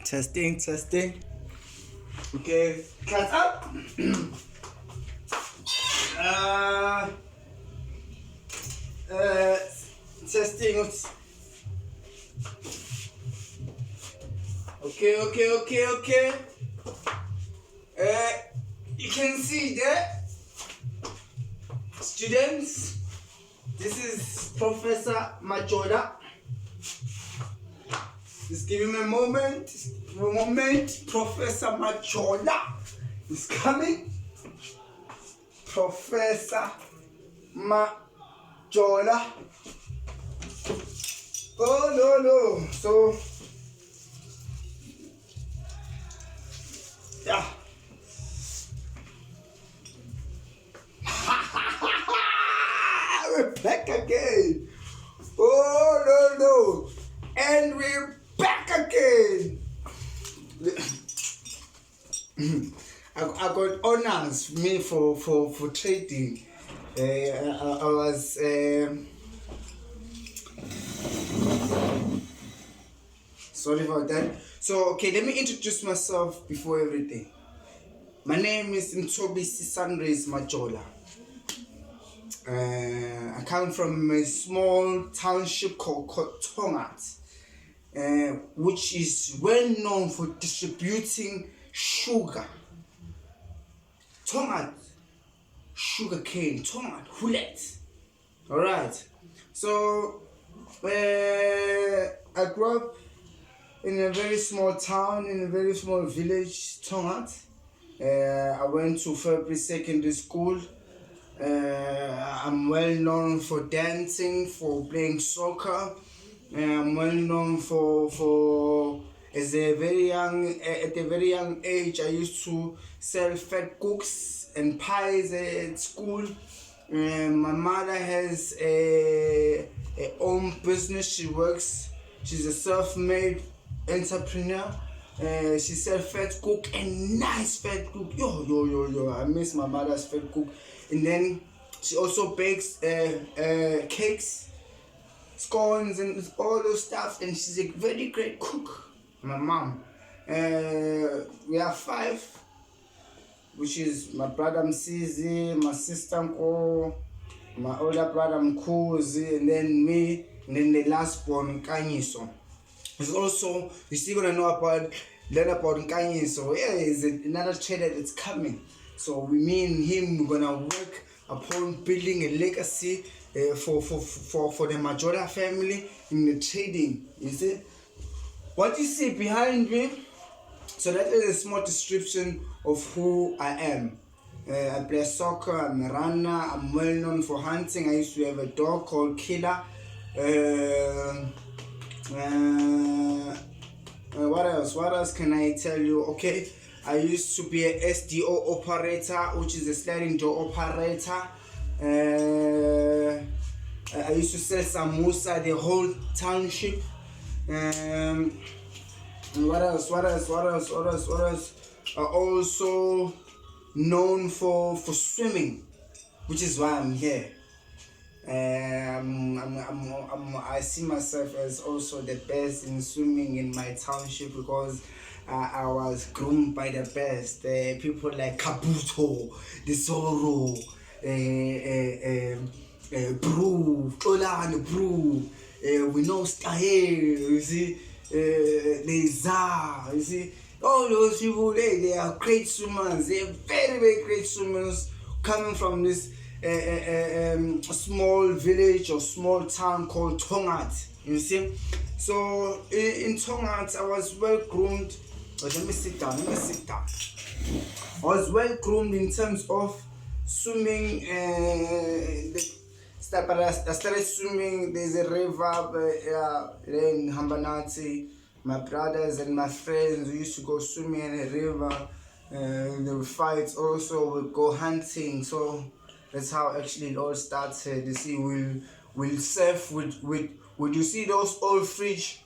Testing, testing. Okay, cut up. uh, uh, testing. Okay. You can see there, students. This is Professor Majola. Just give him a moment. Professor Majola is coming. Professor Majola. Oh no. So yeah. We're back again. Oh no. And we're back again. I got honors me for trading. I was sorry about that. So okay, let me introduce myself before everything. My name is Mtobisi Sunrise Majola. I come from a small township called Tongat, which is well known for distributing sugar. Tongat, sugar cane, Tongat, Hulet. Alright, so I grew up in a very small town, in a very small village, Tongat. I went to Fairbury Secondary School. I'm well known for dancing, for playing soccer. I'm well known for at a very young age. I used to sell fat cooks and pies at school. My mother has a own business. She's a self-made entrepreneur. She sells fat cook and nice fat cook. Yo. I miss my mother's fat cook. And then she also bakes cakes, scones, and all those stuff. And she's a very great cook. My mom. We have 5, which is my brother Msizi, my sister Nko, my older brother Mkuzi, and then me, and then the last born Kanyiso. It's also, you're still gonna learn about Kanyiso. Yeah, is another trader that's coming. So me and him, we're gonna work upon building a legacy for the Majola family in the trading. You see, what you see behind me. So that is a small description of who I am. I play soccer. I'm a runner. I'm well known for hunting. I used to have a dog called Killer. What else can I tell you? Okay. I used to be a SDO operator, which is a sliding door operator. I used to sell samosa the whole township. What else? I also known for swimming, which is why I'm here. I see myself as also the best in swimming in my township because I was groomed by the best. People like Kabuto, the Zorro, Brew, Olan Brew, we know Stahel, you see, Leza, you see, all those people, they are great swimmers. They are very, very great swimmers coming from this small village or small town called Tongat, you see. So in Tongat, I was well groomed. Let me sit down. I was well groomed in terms of swimming. I started swimming. There's a river in Hambanati. My brothers and my friends used to go swimming in a river. There were fights also. We'd go hunting. So that's how actually it all started. You see, we'll surf with you see those old fridge.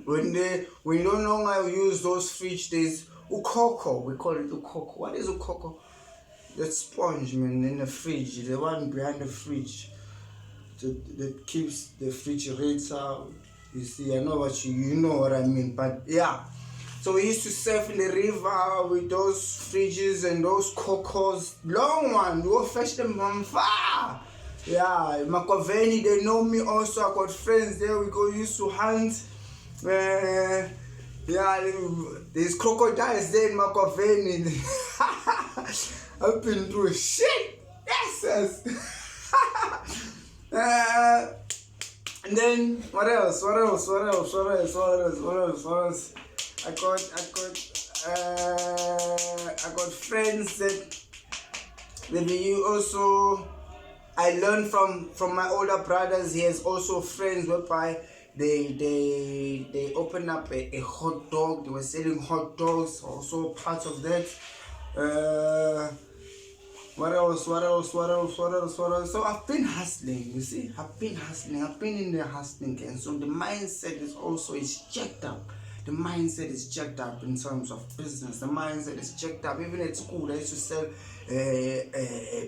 When you no longer use those fridge, there's ukoko. We call it ukoko. What is ukoko? That sponge, man, in the fridge, the one behind the fridge, that keeps the refrigerator. You see, I know you know what I mean, but yeah. So we used to surf in the river with those fridges and those cocos. Long one, we will fetch them from far. Yeah, Makoveni, they know me also. I got friends there. We go used to hunt. Yeah, there's crocodiles there in Makoveni. I've been through shit. Yes. And then what else? I got friends that you also. I learned from my older brothers. He has also friends whereby they open up a hot dog. They were selling hot dogs. Also part of that. What else? So I've been hustling, you see. I've been in the hustling game. So the mindset is checked up. The mindset is checked up in terms of business. The mindset is checked up. Even at school, I used to sell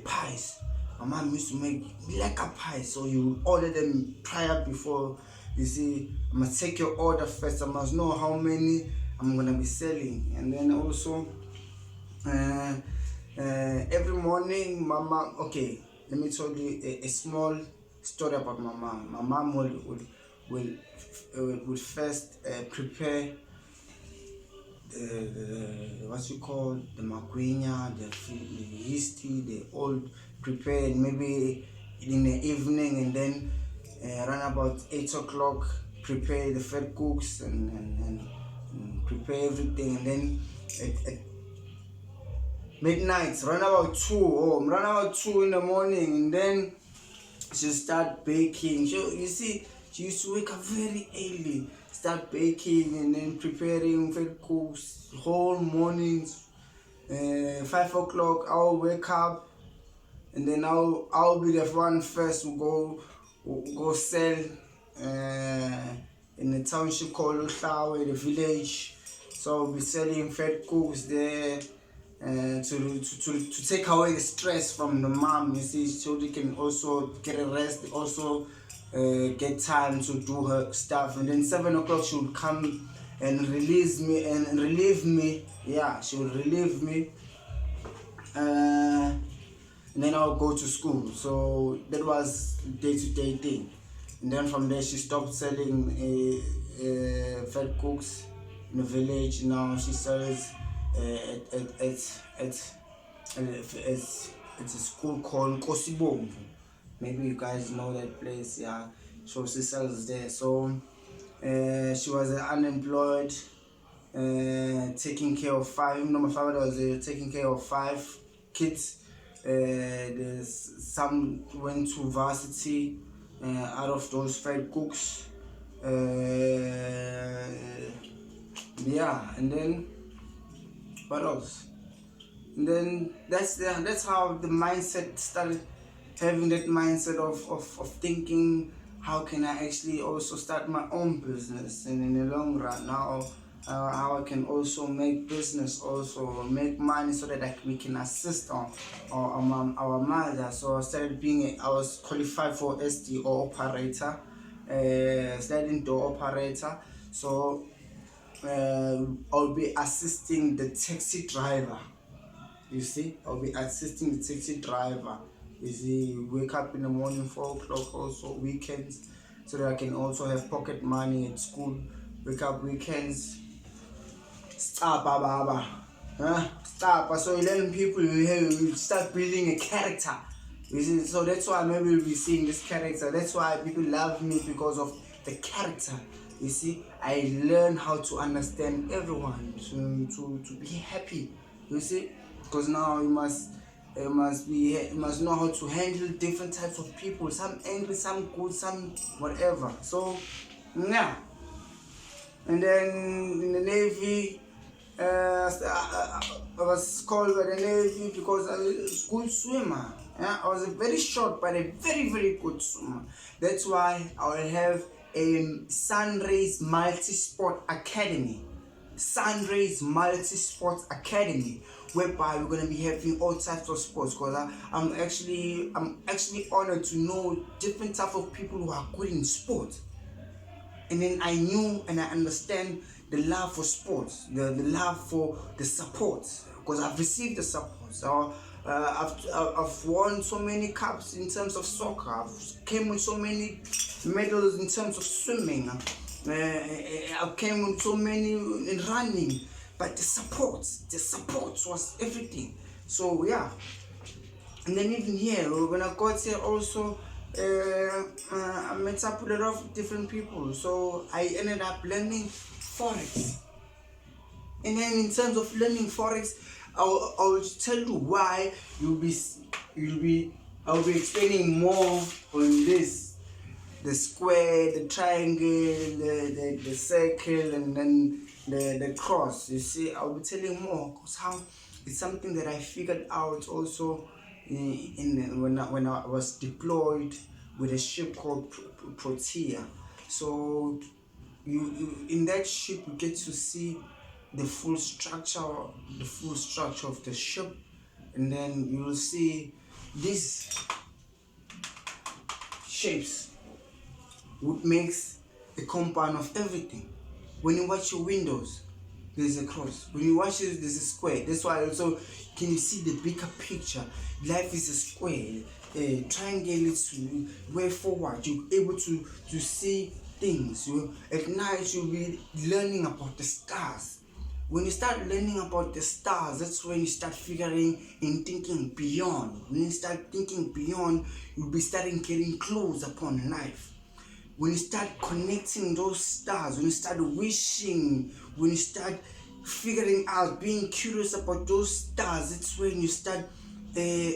pies. My mom used to make lekker pies. So you order them prior before, you see. I must take your order first. I must know how many I'm going to be selling. And then also... every morning, my mom. Okay, let me tell you a small story about my mom. My mom will first prepare what you call the magwinya, the yeast, the old prepared maybe in the evening, and then around about 8 o'clock prepare the fed cooks and prepare everything, and then at midnight, around about 2 in the morning, and then she start baking. You see, she used to wake up very early, start baking, and then preparing food cooks whole mornings. 5 o'clock, I'll wake up, and then I'll be the one first to go sell in the township called Uhlawe, the village. So I'll be selling fed cooks there. To take away the stress from the mom, you see, so they can also get a rest, also get time to do her stuff. And then 7 o'clock she would come and relieve me. Yeah, she would relieve me. And then I'll go to school. So that was day-to-day thing. And then from there she stopped selling fed cooks in the village. Now she sells it's a school called Kosibomvu. Maybe you guys know that place. Yeah, so she sells there. So she was unemployed, taking care of 5. You know, my father was taking care of 5 kids. Some went to varsity out of those 5 cooks. Yeah, and then what else? And then that's how the mindset started, having that mindset of thinking, how can I actually also start my own business, and in the long run now how I can also make business, also make money, so that we can assist our mother. So I was qualified for SDO operator, sliding door operator. So I'll be assisting the taxi driver. You see, I'll be assisting the taxi driver. You see, wake up in the morning 4 o'clock, also weekends, so that I can also have pocket money at school. Wake up weekends. Stop, baba. Stop. So 11 people, you start building a character. You see, so that's why maybe we'll be seeing this character. That's why people love me, because of the character. You see, I learn how to understand everyone, to be happy. You see, because now you must know how to handle different types of people. Some angry, some good, some whatever. So yeah. And then in the Navy, I was called by the Navy because I was a good swimmer. Yeah? I was very short but a very, very good swimmer. That's why I will have a Sunrays Multi-Sport Academy. Sunrays Multi-Sport Academy, whereby we're gonna be having all types of sports. Because I'm actually honored to know different types of people who are good in sport. And then I knew and I understand the love for sports, the love for the support, because I've received the support. So, I've won so many cups in terms of soccer. I've came with so many medals in terms of swimming. I came with so many in running. But the support was everything. So yeah. And then even here, when I got here also, I met up with a lot of different people. So I ended up learning Forex. And then in terms of learning Forex, I'll tell you why I'll be explaining more on this. The square, the triangle, the circle, and then the cross. You see, I'll be telling more because how it's something that I figured out also when I was deployed with a ship called Protea. So you in that ship you get to see the full structure of the ship, and then you will see these shapes what makes the compound of everything. When you watch your windows, there's a cross. When you watch it, there's a square. That's why also can you see the bigger picture. Life is a square. Triangle is way forward. You're able to see things. At night you'll be learning about the stars. When you start learning about the stars, that's when you start figuring and thinking beyond. When you start thinking beyond, you'll be starting getting close upon life. When you start connecting those stars, when you start wishing, when you start figuring out, being curious about those stars, that's when you start getting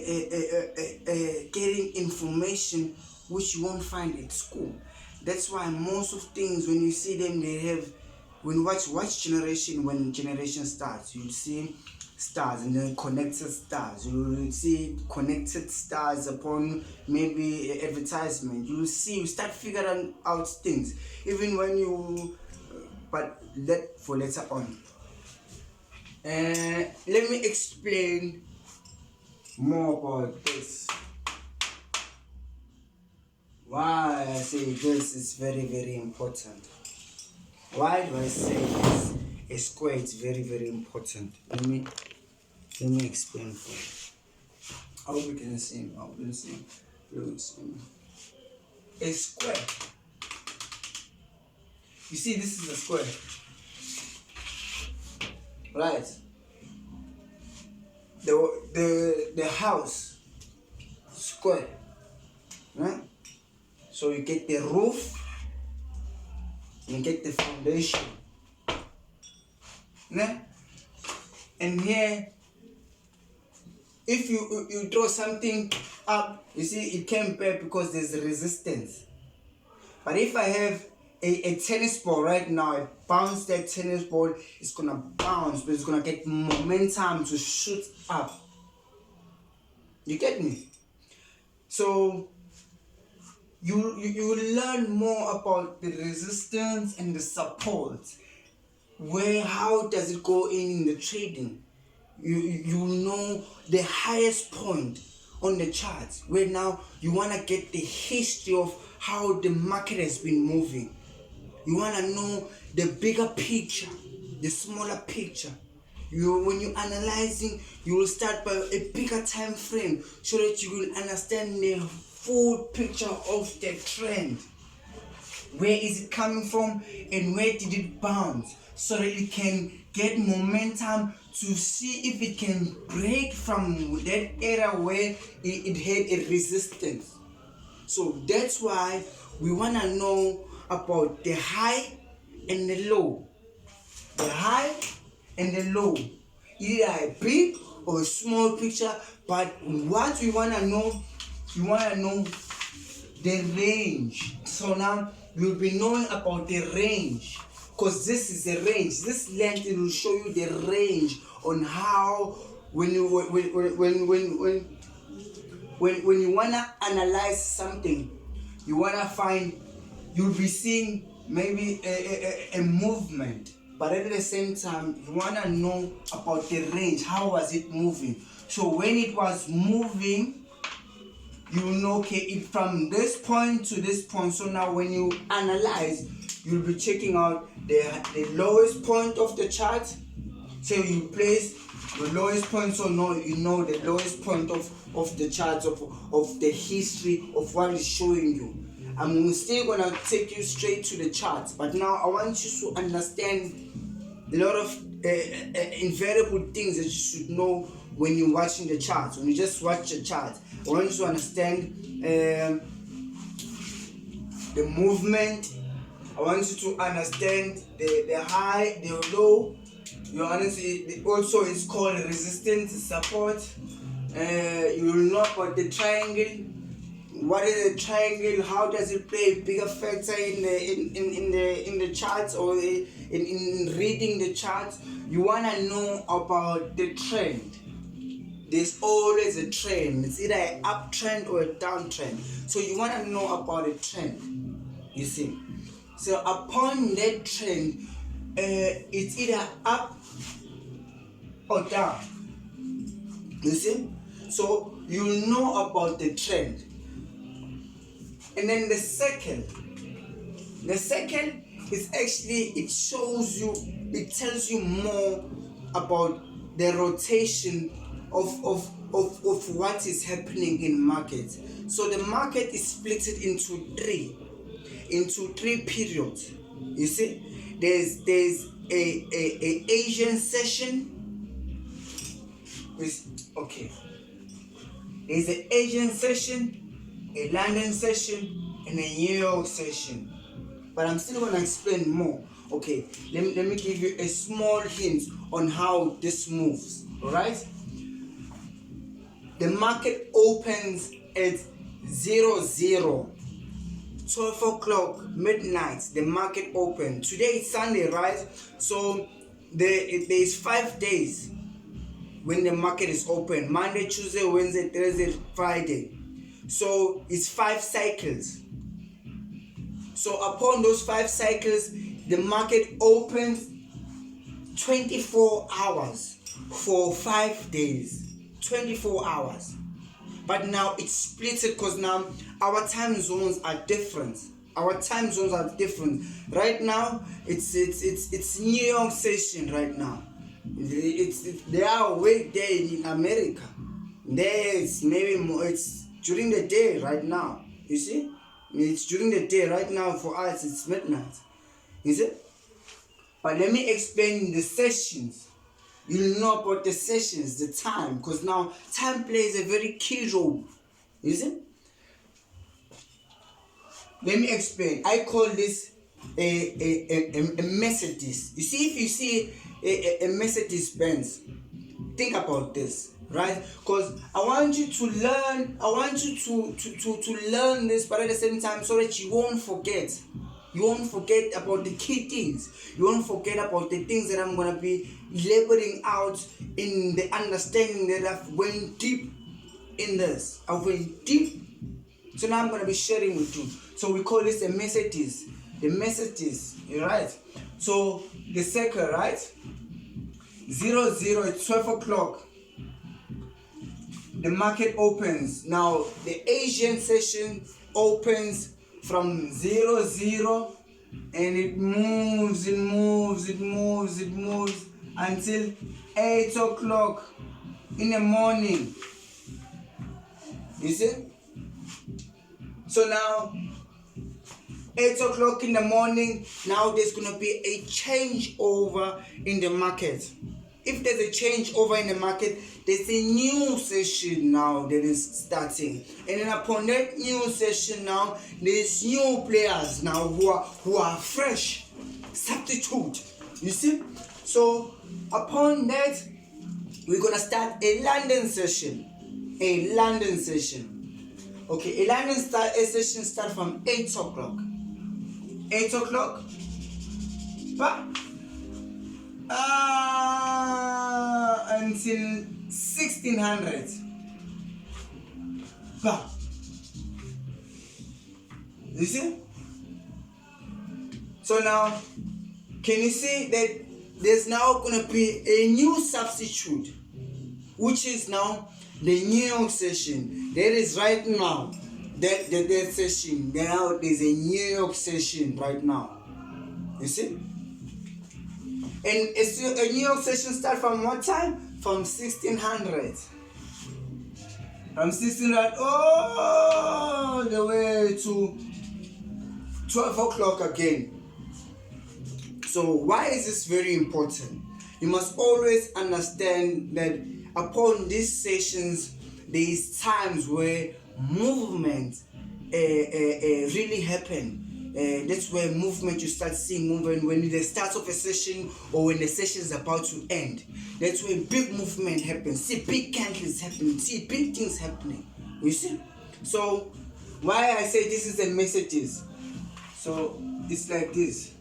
information which you won't find at school. That's why most of things, when you see them, they have, when you watch Generation, when Generation starts, you'll see stars and then connected stars. You will see connected stars upon maybe advertisement. You start figuring out things even when you but for later on. Let me explain more about this. Why I say this is very, very important. Why do I say this? A square is very, very important. Let me explain for you. I hope you can see. A square. You see, this is a square, right? The house square, right? So you get the roof, you get the foundation. And here, if you throw something up, you see it came back because there's a resistance. But if I have a tennis ball right now, I bounce that tennis ball, it's gonna bounce, but it's gonna get momentum to shoot up. You get me? So you learn more about the resistance and the support. How does it go in the trading? You know the highest point on the charts, where now you want to get the history of how the market has been moving. You want to know the bigger picture, the smaller picture. When you're analyzing, you will start by a bigger time frame so that you will understand the full picture of the trend. Where is it coming from and where did it bounce? So that you can get momentum to see if it can break from that area where it had a resistance. So that's why we want to know about the high and the low. The high and the low. Either a big or a small picture, but what we want to know, the range. So now you'll be knowing about the range, because this is the range. This length, it will show you the range on how when you wanna analyze something, you wanna find, you'll be seeing maybe a movement, but at the same time you wanna know about the range. How was it moving? So when it was moving, you know, okay, it from this point to this point. So now when you analyze, you'll be checking out the lowest point of the chart. So you place the lowest point, so you know the lowest point of the chart of the history of what is showing you. I'm still gonna take you straight to the charts, but now I want you to understand a lot of invariable things that you should know when you're watching the charts. When you just watch the chart, I want you to understand the movement. I want you to understand the high, the low. You honestly also it's called resistance, support. You will know about the triangle. What is a triangle? How does it play a bigger factor in the charts or in reading the charts? You wanna know about the trend. There's always a trend. It's either an uptrend or a downtrend. So you wanna know about a trend. You see. So upon that trend, it's either up or down. You see. So you know about the trend. And then the second is actually, it shows you, it tells you more about the rotation of what is happening in markets. So the market is split into three periods. You see, there's a Asian session. There's an Asian session, a London session, and a New York session. But I'm still gonna explain more. Okay, let me give you a small hint on how this moves. Alright? The market opens at 12 o'clock midnight. The market open. Today is Sunday, right? So there's 5 days when the market is open: Monday, Tuesday, Wednesday, Thursday, Friday. So it's 5 cycles. So upon those 5 cycles, the market opens 24 hours for 5 days. 24 hours. But now it's split because now our time zones are different. Right now, it's New York session right now. They are awake there in America. There's maybe more, it's during the day right now. You see? It's during the day right now. For us, it's midnight. You see? But let me explain the sessions. You'll know about the sessions, the time, because now time plays a very key role. You see? Let me explain. I call this a Mercedes. You see, if you see a Mercedes Benz, think about this, right? Because I want you to learn. I want you to learn this, but at the same time, so that you won't forget. You won't forget about the key things. You won't forget about the things that I'm gonna be labeling out in the understanding that I've went deep in this. I went deep. So now I'm gonna be sharing with you. So we call this a Mercedes. The Mercedes, right? So the second, right? 00 at 12 o'clock. The market opens. Now the Asian session opens from 00 and it moves until 8 o'clock in the morning. You see? So now 8 o'clock in the morning, now there's gonna be a changeover in the market. If there's a changeover in the market, there's a new session now that is starting. And then upon that new session now, there's new players now who are fresh, substitute. You see? So upon that, we're gonna start a London session. Okay, a London session starts from 8 o'clock. 8 o'clock. But until 1600. But you see? So now, can you see that there's now gonna be a new substitute, which is now the New York session. That is right now. That session. Now there's a New York session right now. You see? And a New York session start from what time? From 1600. From 1600 all the way to 12 o'clock again. So why is this very important? You must always understand that upon these sessions, there is times where movement really happen. That's where movement, you start seeing movement when the start of a session or when the session is about to end. That's where big movement happens. See big candles happening. See big things happening. You see? So why I say this is the messages. So it's like this.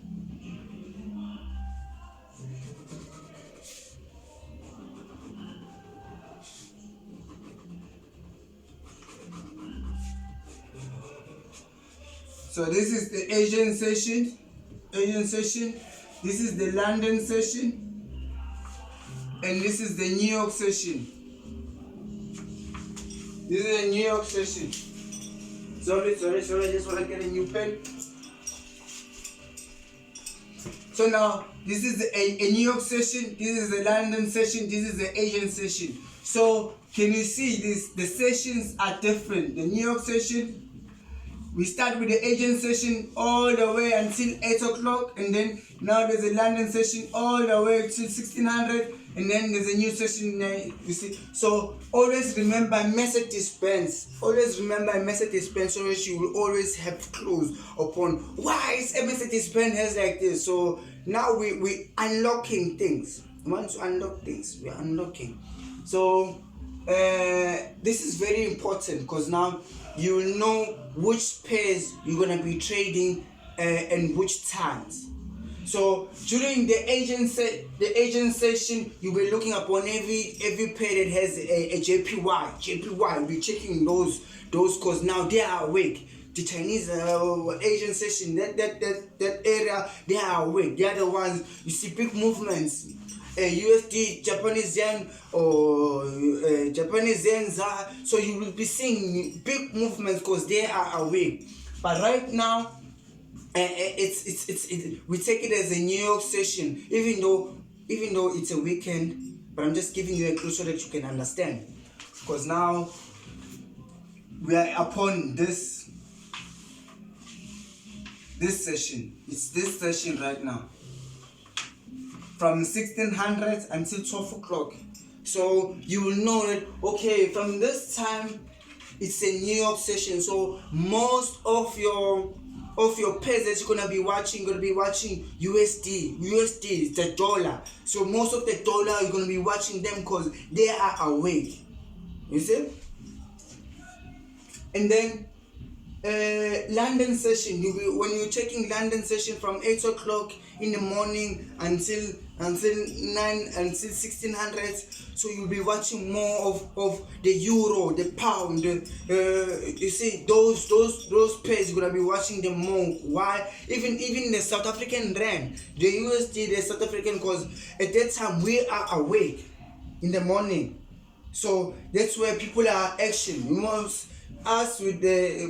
So this is the Asian session. This is the London session. And this is the New York session. This is the New York session. Sorry, I just want to get a new pen. So now, this is a New York session, this is the London session, this is the Asian session. So, can you see this? The sessions are different. The New York session, we start with the Asian session all the way until 8 o'clock, and then now there's a London session all the way to 1600, and then there's a new session, you see. So always remember Mercedes-Benz. Always remember Mercedes-Benz, so that you will always have clues upon why is a Mercedes-Benz has like this. So now we unlocking things. Once you unlock things, we're unlocking. So this is very important because now you will know which pairs you're gonna be trading and which times. So during the Asian session, you'll be looking upon every pair that has a JPY. You'll be checking those because now they are awake. The Chinese Asian session, that area, they are awake. They are the ones you see big movements. USD, Japanese yen, or Japanese yen, so you will be seeing big movements because they are awake. But right now, we take it as a New York session, even though it's a weekend. But I'm just giving you a clue so that you can understand. Because now we are upon this session. It's this session right now, from 1600 until 12 o'clock. So you will know that, okay, from this time it's a New York session. So most of your pairs that you're gonna be watching USD, the dollar. So most of the dollar you're gonna be watching them because they are awake. You see? And then London session, when you're checking London session from 8 o'clock in the morning until 1600, so you'll be watching more of the euro, the pound, you see those pairs, you're gonna be watching them more. Why? Even the South African rand, the USD, the South African, because at that time we are awake in the morning, so that's where people are action. Us with the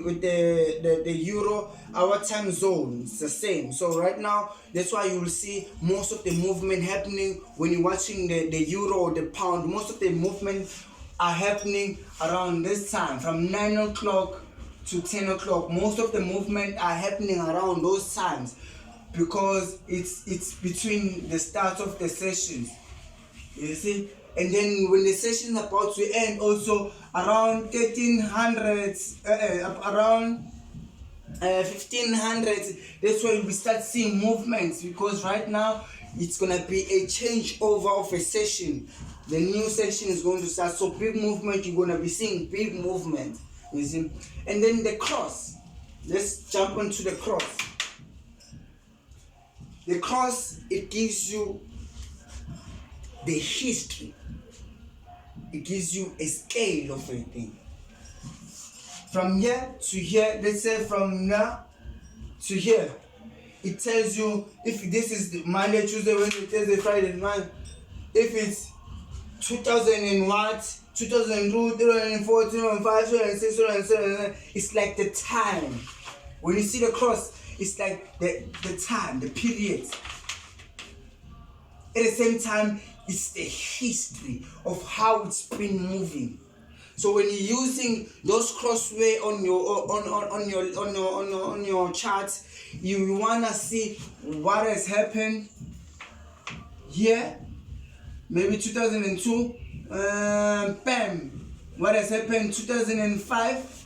euro, our time zone is the same. So right now, that's why you will see most of the movement happening when you're watching the euro or the pound. Most of the movement are happening around this time, from 9 o'clock to 10 o'clock. Most of the movement are happening around those times because it's between the start of the sessions. You see? And then when the session is about to end, also around 1300, around 1500, that's when we start seeing movements, because right now it's gonna be a changeover of a session. The new session is going to start, so big movement, you're gonna be seeing big movement. You see? And then the cross. Let's jump onto the cross. The cross, it gives you the history. It gives you a scale of everything. From here to here, let's say from now to here, it tells you if this is the Monday, Tuesday, Wednesday, Thursday, Friday, Monday. If it's 2000 and what, 2002, 2004, 2005, 2006, 2007, it's like the time. When you see the cross, it's like the time, the period. At the same time, it's the history of how it's been moving. So when you're using those crossway on your chart, you wanna see what has happened here, maybe 2002, bam, what has happened 2005.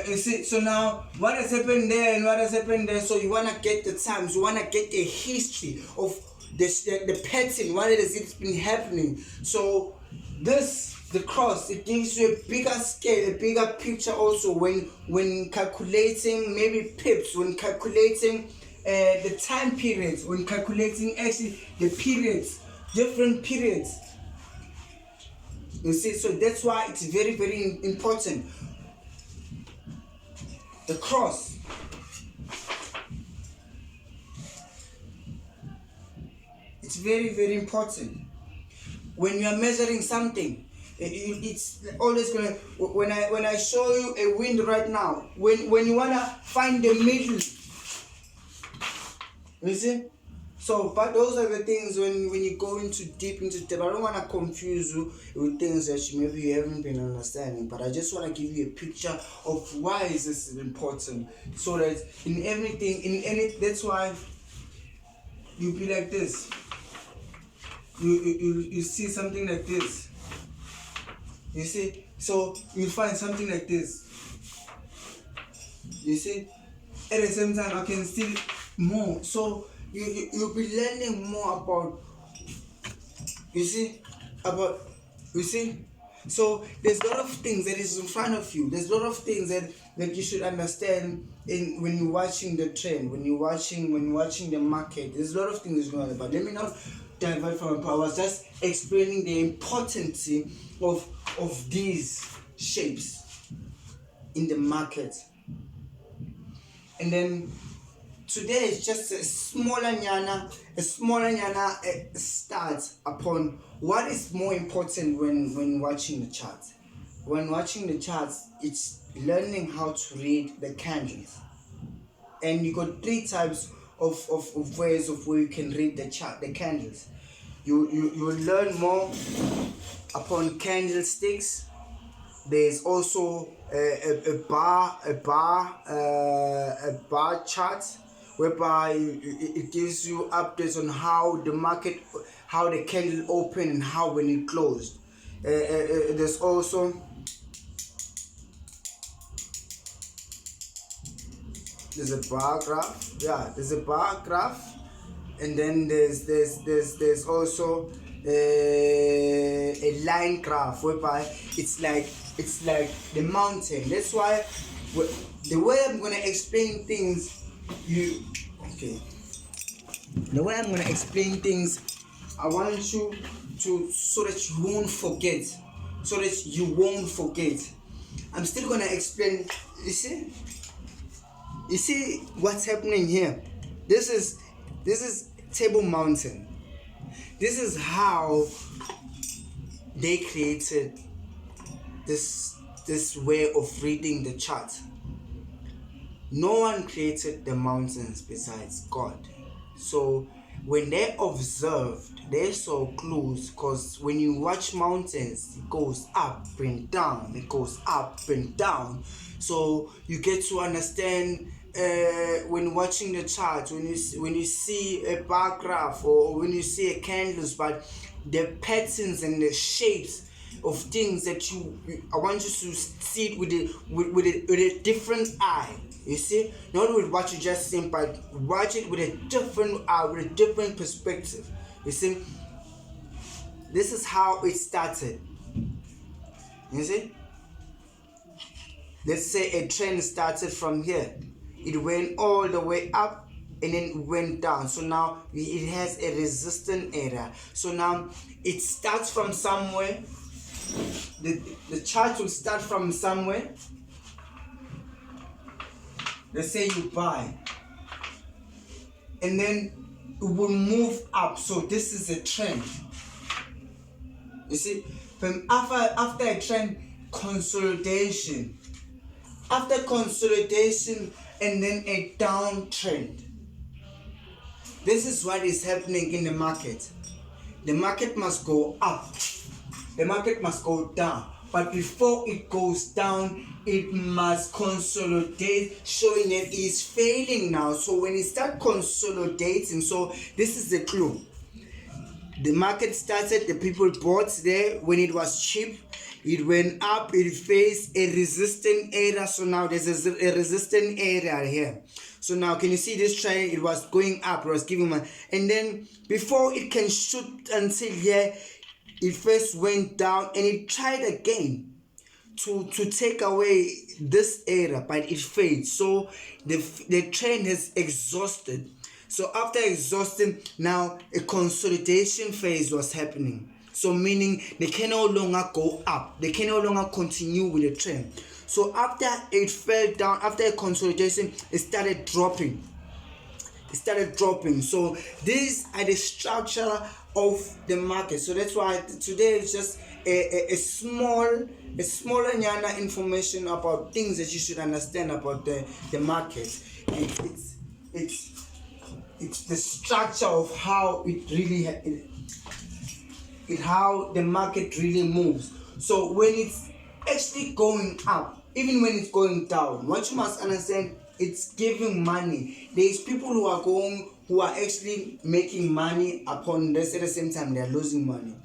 You see, so now what has happened there and what has happened there. So you wanna get the times, you wanna get the history of the pattern, what it's been happening. So the cross, it gives you a bigger scale, a bigger picture also when calculating maybe pips, when calculating the time periods, when calculating actually the periods, different periods. You see, so that's why it's very, very important. The cross. It's very, very important. When you are measuring something, it's always gonna. When I show you a wind right now, when you wanna find the middle, you see. So, but those are the things when you go into deep into depth. I don't wanna confuse you with things that maybe you haven't been understanding. But I just wanna give you a picture of why is this important, so that in everything, in any, that's why you be like this. You see something like this. You see, so you find something like this. You see, at the same time I can see more. So you'll be learning more about. You see, So there's a lot of things that is in front of you. There's a lot of things that you should understand when you're watching the trend, when you're watching the market. There's a lot of things going on. But let me not divert from it. I was just explaining the importance of these shapes in the market. And then today is just a smaller start upon what is more important when watching the charts. When watching the charts, it's learning how to read the candles. And you got three types of ways of where you can read the candles. You will learn more upon candlesticks. There's also a bar chart, whereby it gives you updates on how the market, how the candle opened and how when it closed. There's also a bar graph. Yeah, there's a bar graph, and then there's also a line graph, whereby it's like the mountain. That's why the way I'm gonna explain things, the way I'm gonna explain things, I want you to, so that you won't forget. I'm still gonna explain. You see what's happening here. This is Table Mountain. This is how they created this way of reading the chart. No one created the mountains besides God. So when they observed, they saw clues, because when you watch mountains, it goes up and down, so you get to understand when watching the chart, when you see a bar graph or when you see a candles, but the patterns and the shapes of things that I want you to see it with a different eye. You see, not with what you just seen, but watch it with a different eye, with a different perspective. You see, this is how it started. You see, let's say a trend started from here. It went all the way up and then it went down. So now it has a resistance area. So now it starts from somewhere. The chart will start from somewhere. Let's say you buy, and then it will move up. So this is a trend. You see, from after a trend, consolidation. After consolidation, and then a downtrend. This is what is happening in the market. The market must go up. The market must go down. But before it goes down, it must consolidate, showing that it is failing now. So when it starts consolidating, so this is the clue. The market started, the people bought there when it was cheap. It went up, it faced a resistant area. So now there's a resistant area here. So now can you see this trend? It was going up, it was giving money. And then before it can shoot until here, it first went down and it tried again to take away this area, but it failed. So the trend has exhausted. So after exhausting, now a consolidation phase was happening. So meaning they can no longer go up. They can no longer continue with the trend. So after it fell down, after a consolidation, it started dropping. So these are the structure of the market. So that's why today is just a smaller information about things that you should understand about the market. It's the structure of how it really how the market really moves. So when it's actually going up, even when it's going down, what you must understand, it's giving money. There's people who are actually making money upon this. At the same time, they're losing money.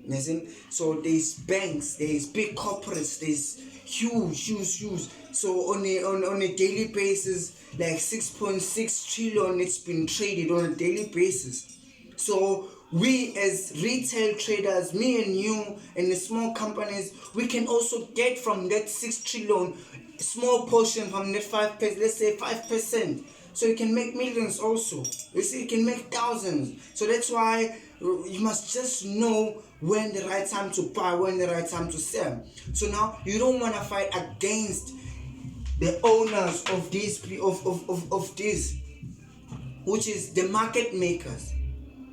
You see? So there's banks, there's big corporates, there's huge. So on a daily basis, like 6.6 trillion, it's been traded on a daily basis. So we as retail traders, me and you and the small companies, we can also get from that 6 trillion small portion from that 5%, let's say 5%. So you can make millions also. You see, you can make thousands. So that's why you must just know when the right time to buy, when the right time to sell. So now you don't want to fight against the owners of these which is the market makers,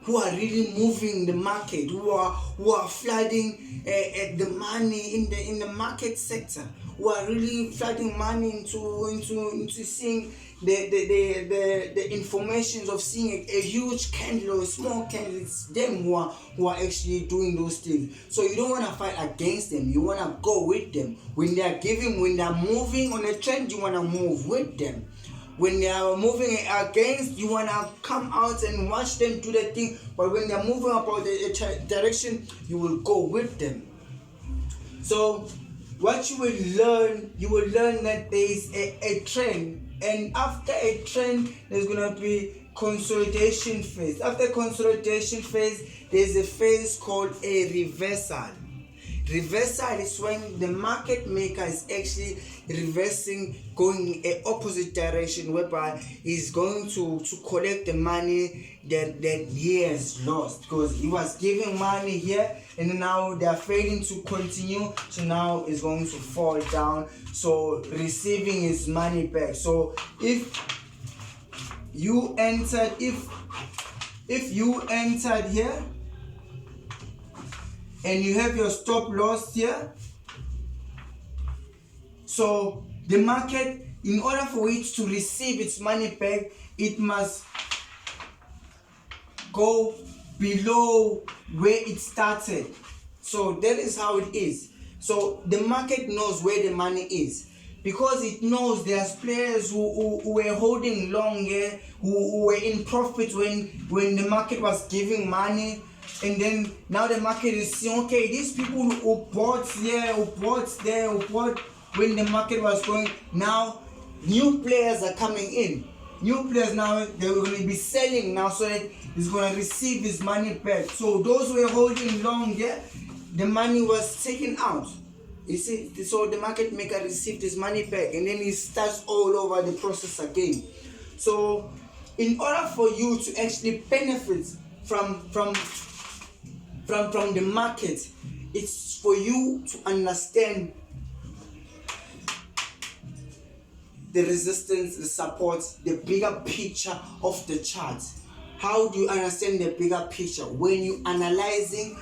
who are really moving the market, who are flooding the money in the market sector, who are really flooding money into seeing the information of seeing a huge candle or a small candle. It's them who are actually doing those things. So you don't want to fight against them. You want to go with them. When they are moving on a trend, you want to move with them. When they are moving against, you want to come out and watch them do the thing. But when they are moving about the direction, you will go with them. So what you will learn that there is a trend. And after a trend, there's going to be consolidation phase. After consolidation phase, there's a phase called a reversal. Reversal is when the market maker is actually reversing, going in opposite direction, whereby he's going to collect the money that he has lost, because he was giving money here and now they are failing to continue. So now it's going to fall down, so receiving his money back. So if you entered here and you have your stop loss here, so the market, in order for it to receive its money back, it must go below where it started. So that is how it is. So the market knows where the money is, because it knows there's players who were holding long here, who were in profit when the market was giving money. And then now the market is seeing, okay, these people who bought here, who bought there, who bought when the market was going, now new players are coming in. New players now, they're going to be selling now, so that he's going to receive his money back. So those who were holding long here, the money was taken out. You see, so the market maker received his money back, and then he starts all over the process again. So in order for you to actually benefit from the market, it's for you to understand the resistance, the support, the bigger picture of the chart. How do you understand the bigger picture? When you analyzing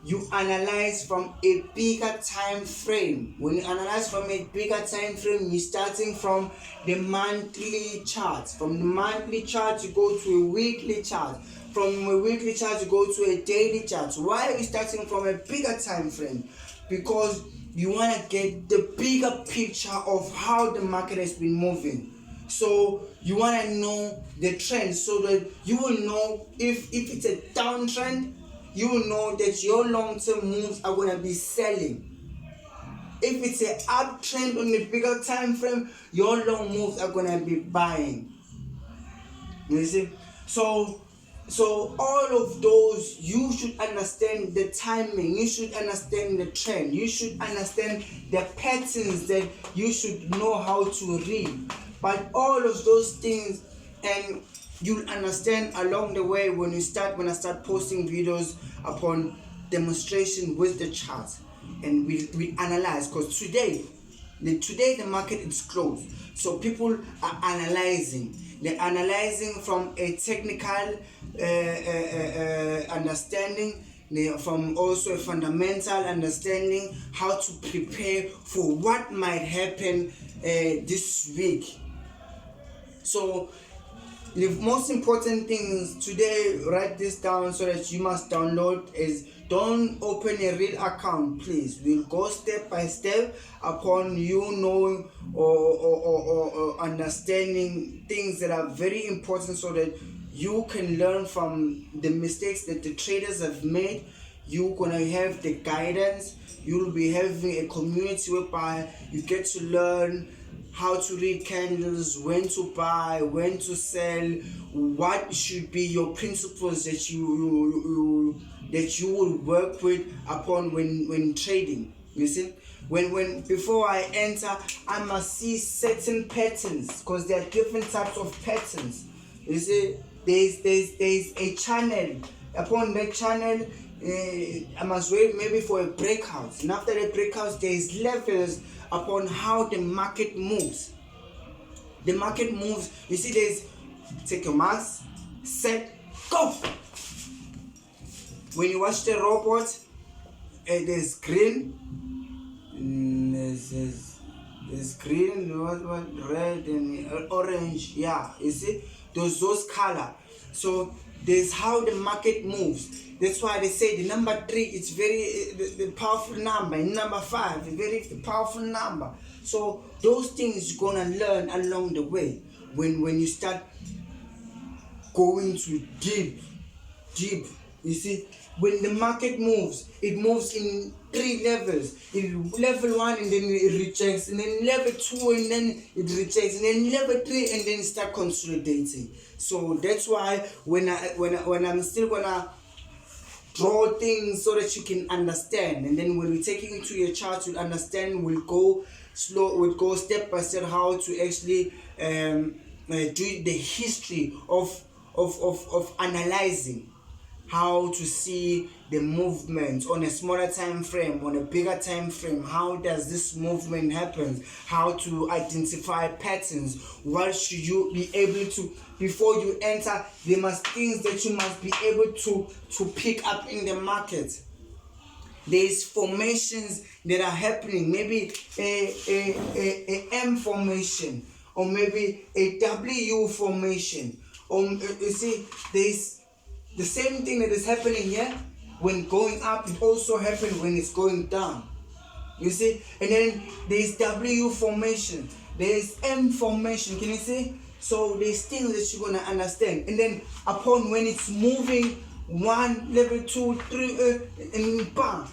you analyze from a bigger time frame. When you analyze from a bigger time frame, you're starting from the monthly charts. From the monthly chart, you go to a weekly chart. From a weekly chart, you go to a daily chart. Why are you starting from a bigger time frame? Because you want to get the bigger picture of how the market has been moving. So you want to know the trend so that you will know if it's a downtrend, you will know that your long-term moves are going to be selling. If it's an uptrend on the bigger time frame, your long moves are going to be buying. You see? So all of those, you should understand the timing, you should understand the trend, you should understand the patterns that you should know how to read. But all of those things, and you'll understand along the way when I start posting videos upon demonstration with the charts, and we analyze, because today the market is closed, so people are analyzing. They're analyzing from a technical understanding, from also a fundamental understanding, how to prepare for what might happen this week. So the most important things today, write this down so that you must download, is don't open a real account, please. We'll go step by step upon you knowing or understanding things that are very important so that you can learn from the mistakes that the traders have made. You're gonna have the guidance. You'll be having a community whereby you get to learn how to read candles, when to buy, when to sell, what should be your principles that you will work with upon when trading. You see, when before I enter, I must see certain patterns, because there are different types of patterns. You see, there's a channel. Upon that channel, I must wait maybe for a breakout, and after the breakout, there's levels upon how the market moves. The market moves. You see, there's take your marks, set, go. When you watch the robot, there's green, there's green, red and orange. Yeah, you see those color. So there's how the market moves. That's why they say the number 3 is very the powerful number, and number 5 is very powerful number. So those things you're gonna learn along the way when you start going to deep. You see, when the market moves, it moves in 3 levels. Level 1, and then it rejects, and then level 2, and then it rejects, and then level 3, and then start consolidating. So that's why when I'm still gonna draw things so that you can understand, and then when we take it into your chart, you'll understand. We'll go slow, we'll go step by step how to actually do the history of analyzing, how to see the movement on a smaller time frame, on a bigger time frame. How does this movement happen? How to identify patterns. What should you be able to, before you enter, there must things that you must be able to pick up in the market. There's formations that are happening, maybe a M formation, or maybe a W formation, or you see, there's the same thing that is happening here when going up, it also happens when it's going down. You see, and then there's W formation, there's M formation. Can you see? So there's things that you're gonna understand, and then upon when it's moving 1, level 2, 3, and bam.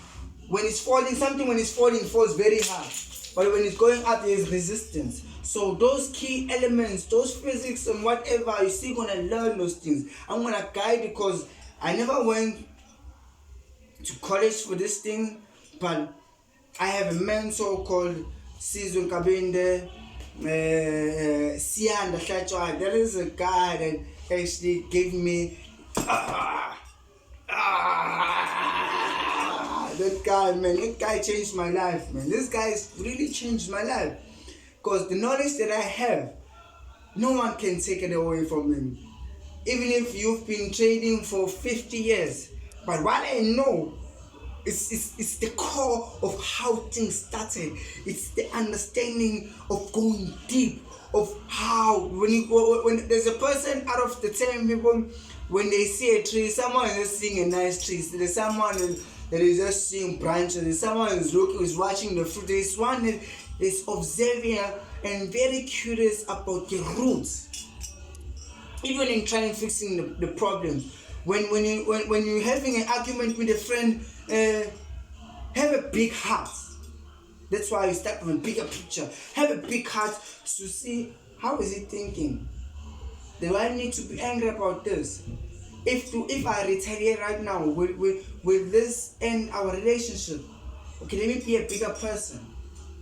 When it's falling, something when it's falling, it falls very hard. But when it's going up, there's resistance. So those key elements, those physics and whatever, you're still gonna learn those things. I'm gonna guide you, because I never went to college for this thing, but I have a mentor called Sizwe Kabinde, Sianda Shachwa. That is a guy that actually gave me that guy changed my life, man. This guy's really changed my life, because the knowledge that I have, no one can take it away from him. Even if you've been trading for 50 years, but what I know, it's the core of how things started. It's the understanding of going deep of how when there's a person out of the 10 people, when they see a tree, someone is just seeing a nice tree. There's someone that is just seeing branches. There's someone who's watching the fruit. There's one that is observing and very curious about the roots. Even in trying fixing the problem, when you're having an argument with a friend, have a big heart. That's why you start with a bigger picture. Have a big heart to see how is he thinking. Do I need to be angry about this? If I retaliate right now, will this end our relationship? Okay, let me be a bigger person.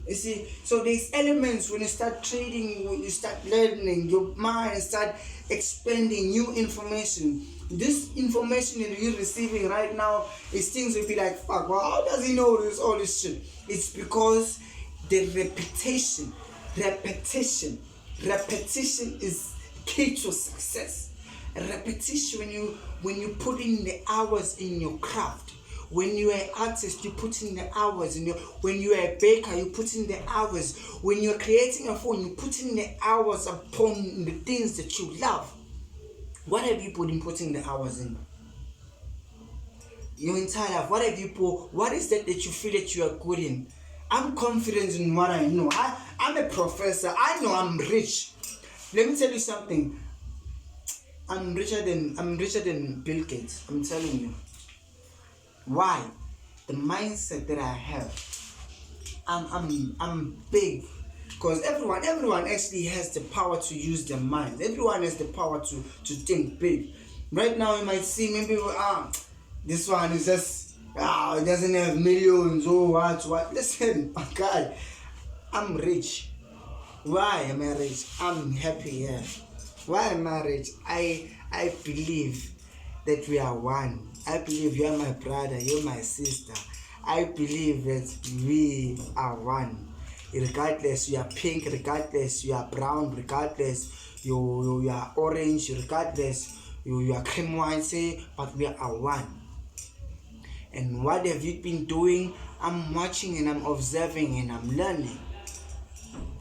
You see, so there's elements when you start trading, when you start learning, your mind start expanding new information. This information that you're receiving right now is things will be like, fuck, well, how does he know this, all this shit? It's because the repetition is key to success. Repetition, when you put in the hours in your craft. When you are an artist, you put in the hours. When you are a baker, you put in the hours. When you're creating a phone, you put in the hours upon the things that you love. What have you putting the hours in? Your entire life, what have you put? What is that you feel that you are good in? I'm confident in what I know. I'm a professor. I know I'm rich. Let me tell you something. I'm richer than Bill Gates. I'm telling you. Why? The mindset that I have. I'm big. Because everyone actually has the power to use their mind. Everyone has the power to think big. Right now you might see maybe this one is just it doesn't have millions or what. Listen, my guy, I'm rich. Why am I rich? I'm happy, yeah. Why am I rich? I believe that we are one. I believe you are my brother, you're my sister. I believe that we are one. Regardless you are pink, regardless you are brown, regardless you are orange, regardless you are cream white, but we are one. And what have you been doing? I'm watching and I'm observing and I'm learning.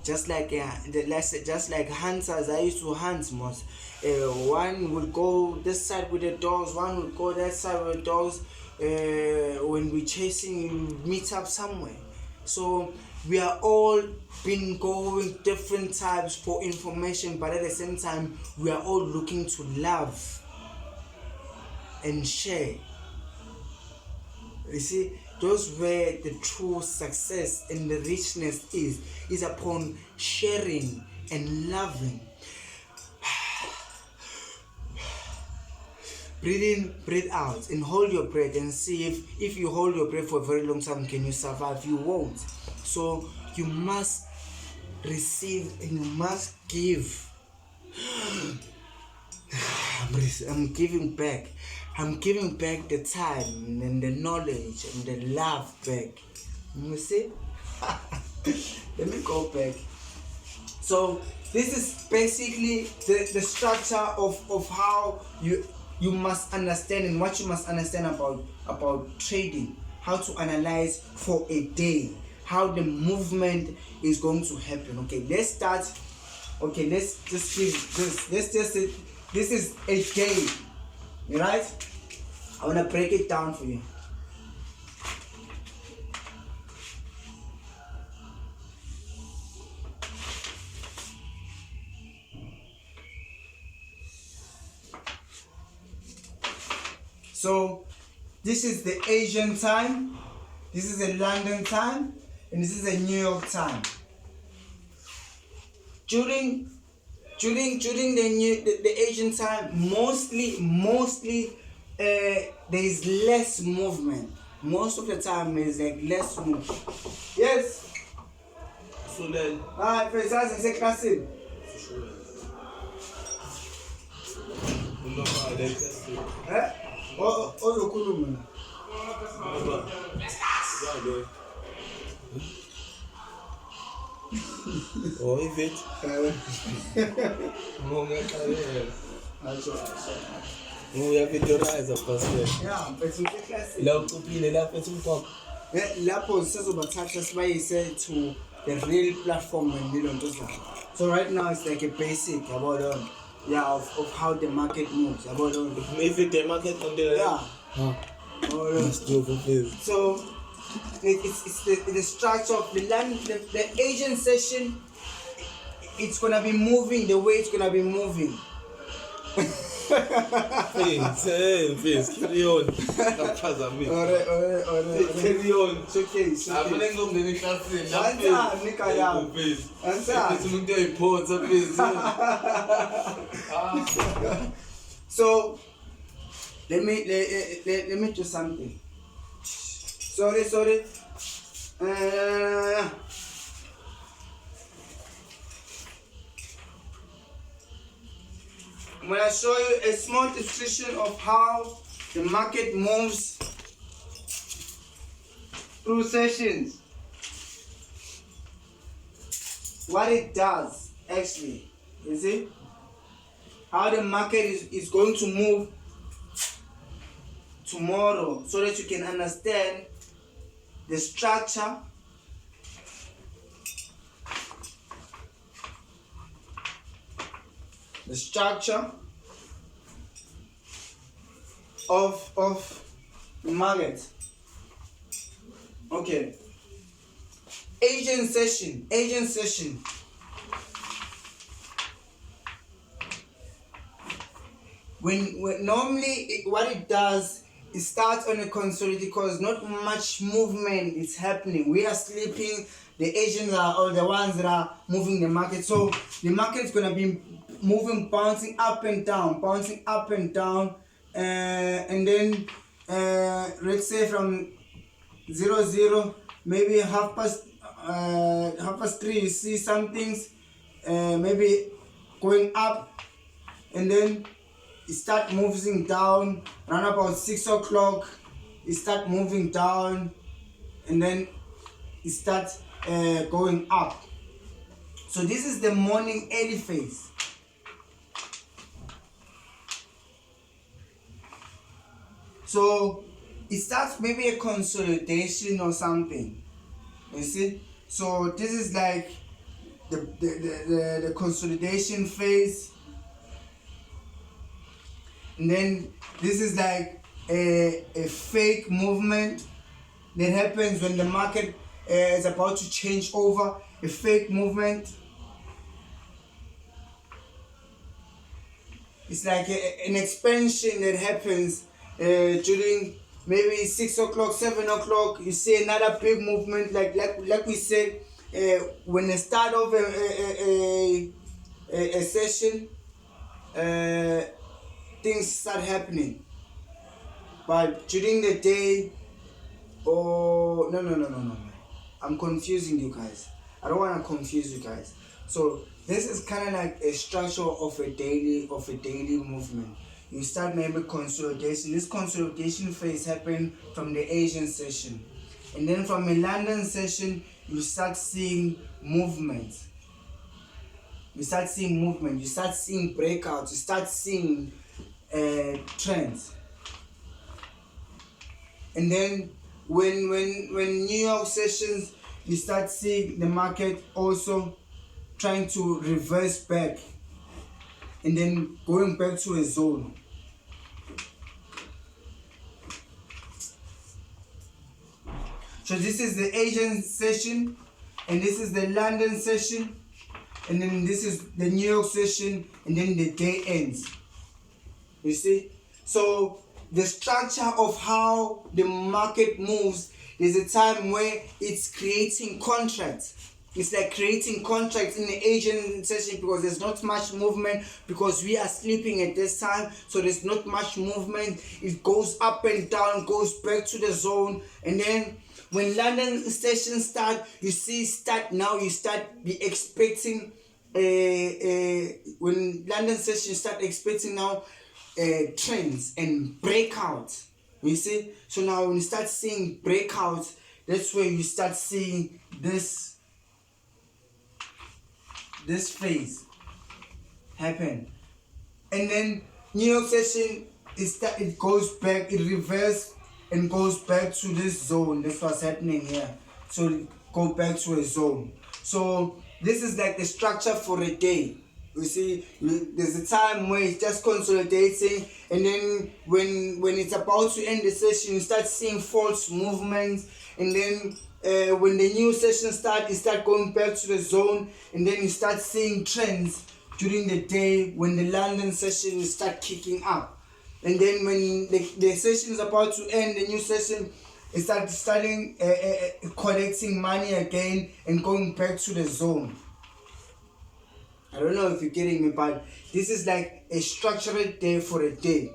Just like hunters, I used to hunt most. One would go this side with the dogs, one would go that side with the dogs. When we're chasing, you meet up somewhere. So we are all been going different types for information, but at the same time, we are all looking to love and share. You see, those where the true success and the richness is upon sharing and loving. Breathe in, breathe out, and hold your breath and see if you hold your breath for a very long time, can you survive? You won't. So you must receive and you must give. I'm giving back. I'm giving back the time and the knowledge and the love back. You see? Let me go back. So this is basically the structure of how you must understand and what you must understand about trading. How to analyze for a day. How the movement is going to happen. Okay, let's start. Okay, let's just give this. This is a day. Right? I want to break it down for you. So this is the Asian time, this is the London time, and this is the New York time. During the Asian time, mostly there is less movement. Most of the time is like less movement. Yes. So then, classic. oh, Yvette. Uyapitonize phasi. Yeah, but in class La uqupile lapha esimqoqo. lapho sizobathatha sibayise to the real platform and million dollars. So right now it's like a basic about of how the market moves about If the market on the yeah. Let's do it, please. So it's the structure of the Asian session. It's gonna be moving the way it's gonna be moving. Please, carry on. Ngaphazamisa. Alright. Carry on. It's okay. It's okay. Abule ngizongena eklasini. Answer, Nika, yeah. Please. Answer. If umuntu uyayiphotha, please. So let me do something. Sorry. I'm gonna show you a small description of how the market moves through sessions. What it does actually, you see? How the market is going to move tomorrow so that you can understand the structure of the market. Okay. Asian session. When normally what it does, it starts on a consolidation because not much movement is happening. We are sleeping. The Asians are all the ones that are moving the market. So the market is gonna be moving, bouncing up and down, and then let's say from 00, maybe half past 3, you see some things maybe going up, and then it start moving down. Around about 6 o'clock, it start moving down, and then it start going up. So this is the morning early phase. So it starts maybe a consolidation or something, you see. So this is like the consolidation phase, and then this is like a fake movement that happens when the market is about to change over. A fake movement. It's like an expansion that happens during maybe 6 o'clock, 7 o'clock. You see another big movement, like we said, when the start of a session, things start happening. But during the day, no. I'm confusing you guys. I don't want to confuse you guys. So this is kind of like a structure of a daily movement. You start maybe consolidation. This consolidation phase happened from the Asian session, and then from a London session you start seeing movements. You start seeing breakouts. You start seeing trends. And then when New York sessions, you start seeing the market also trying to reverse back and then going back to a zone. So this is the Asian session, and this is the London session, and then this is the New York session, and then the day ends. You see? So the structure of how the market moves, there's a time where it's creating contracts. It's like creating contracts in the Asian session because there's not much movement, because we are sleeping at this time, so there's not much movement. It goes up and down, goes back to the zone, and then when London sessions start, you start be expecting when London sessions start expecting now trends and breakouts. You see, so now when you start seeing breakouts, that's where you start seeing this phase happen. And then New York session it goes back, it reverses and goes back to this zone. That's what's happening here. So go back to a zone. So this is like the structure for a day. You see, there's a time where it's just consolidating, and then when it's about to end the session, you start seeing false movements, and then when the new session starts, you start going back to the zone, and then you start seeing trends during the day when the London session start kicking up. And then when the session is about to end, the new session is starting collecting money again and going back to the zone. I don't know if you're getting me, but this is like a structured day for a day.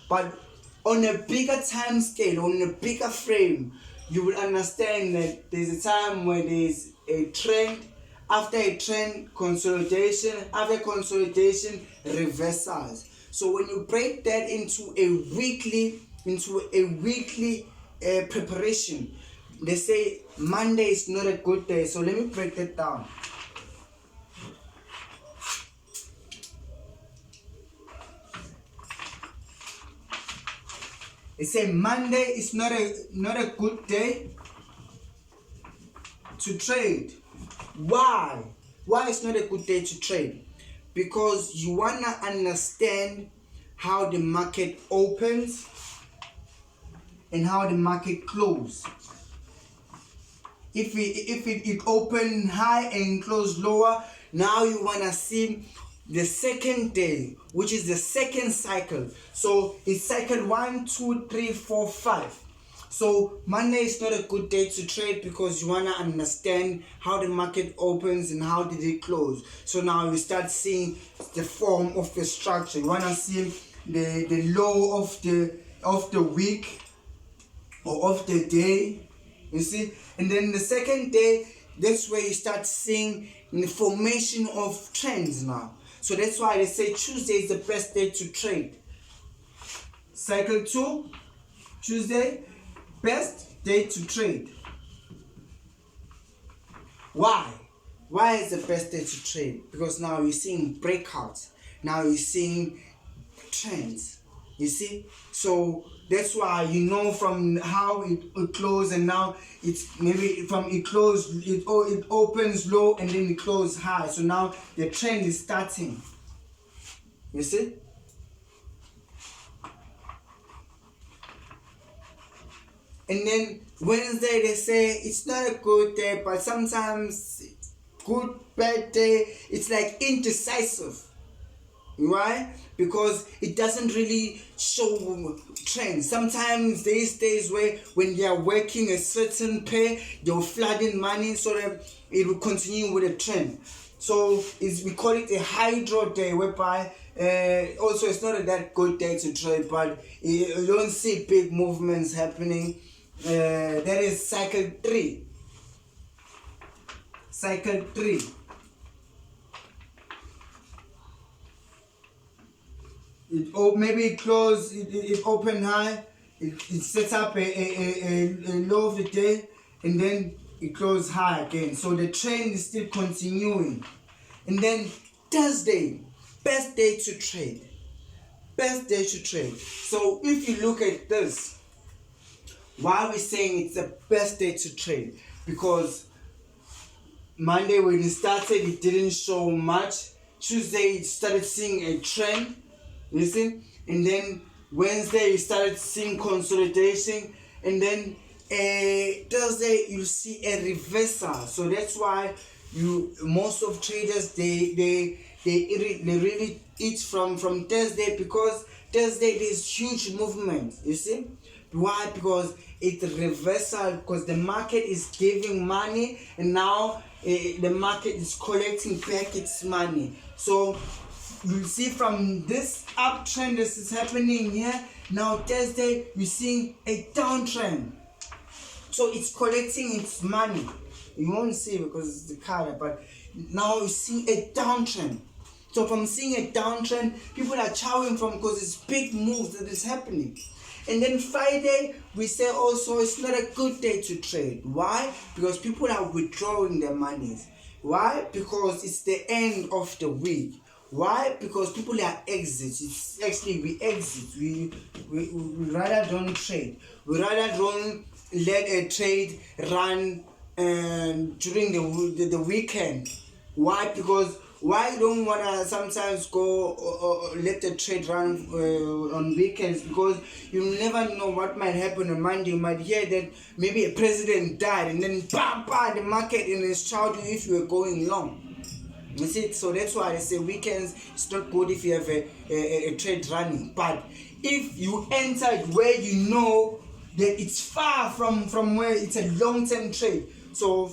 But on a bigger time scale, on a bigger frame, you will understand that there's a time where there's a trend, after a trend, consolidation, after consolidation, reversals. So when you break that into a weekly preparation, they say Monday is not a good day. So let me break that down. They say Monday is not a good day to trade. Why? Why it's not a good day to trade? Because you wanna understand how the market opens and how the market closes. If it open high and close lower, now you wanna see the second day, which is the second cycle. So it's cycle 1, 2, 3, 4, 5. So Monday is not a good day to trade because you wanna understand how the market opens and how did it close. So now you start seeing the form of the structure. You wanna see the low of the week or of the day. You see, and then the second day, that's where you start seeing the formation of trends now. So that's why they say Tuesday is the best day to trade. Cycle 2, Tuesday, best day to trade. Why? Why is the best day to trade? Because now you're seeing breakouts. Now you're seeing trends. You see? So that's why you know from how it closed, and now it's maybe from it closed, it opens low and then it closes high. So now the trend is starting. You see? And then Wednesday they say it's not a good day, but sometimes good, bad day, it's like indecisive. Why? Because it doesn't really show trends. Sometimes there's days where when they are working a certain pair, they'll flood in money so that it will continue with a trend. So we call it a hydro day, whereby also it's not a that good day to trade, but you don't see big movements happening. That is cycle 3. Cycle 3. Maybe it closed, it opened high, it sets up a low of the day, and then it closed high again. So the trend is still continuing. And then Thursday, best day to trade. Best day to trade. So if you look at this, why are we saying it's the best day to trade? Because Monday when it started, it didn't show much. Tuesday, it started seeing a trend. You see, and then Wednesday you started seeing consolidation, and then Thursday you see a reversal. So that's why most of traders they really eat from Thursday, because Thursday there's huge movement. You see, why? Because it's a reversal, because the market is giving money, and now the market is collecting back its money. So you see from this uptrend that is happening here, now Thursday you're seeing a downtrend. So it's collecting its money. You won't see it because it's the color, but now you see a downtrend. So from seeing a downtrend, people are chowing from, because it's big moves that is happening. And then Friday, we say also it's not a good day to trade. Why? Because people are withdrawing their monies. Why? Because it's the end of the week. Why? Because people are exits. It's actually we exit. We rather don't trade. We rather don't let a trade run during the weekend. Why? Because why you don't wanna sometimes go or let the trade run on weekends? Because you never know what might happen on Monday. You might hear that maybe a president died, and then bam, bam, the market in its child you if you were going long. You see, so that's why I say weekends it's not good if you have a trade running. But if you enter it where you know that it's far from where it's a long-term trade. So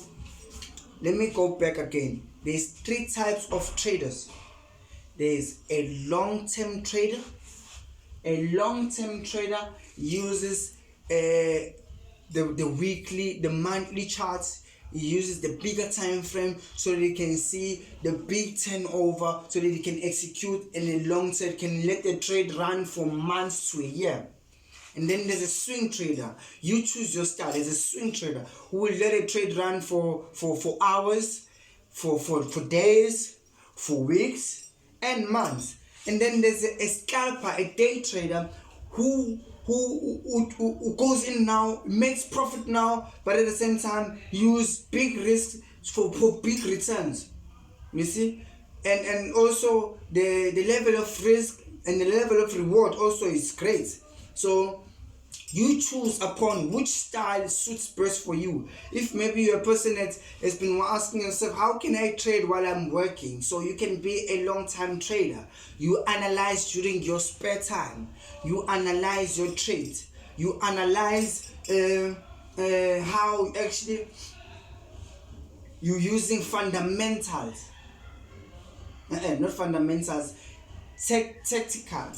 let me go back again. There's 3 types of traders. There's a long-term trader. A long-term trader uses the weekly, the monthly charts. He uses the bigger time frame so that he can see the big turnover, so that he can execute in a long term, can let the trade run for months to a year. And then there's a swing trader. You choose your style. There's a swing trader who will let a trade run for hours, for days, for weeks, and months. And then there's a scalper, a day trader who goes in now, makes profit now, but at the same time use big risks for big returns. You see? And also the level of risk and the level of reward also is great. So you choose upon which style suits best for you. If maybe you're a person that has been asking yourself, how can I trade while I'm working? So you can be a long-time trader. You analyze during your spare time. You analyze your trades. You analyze how actually you're using fundamentals. Not fundamentals, technical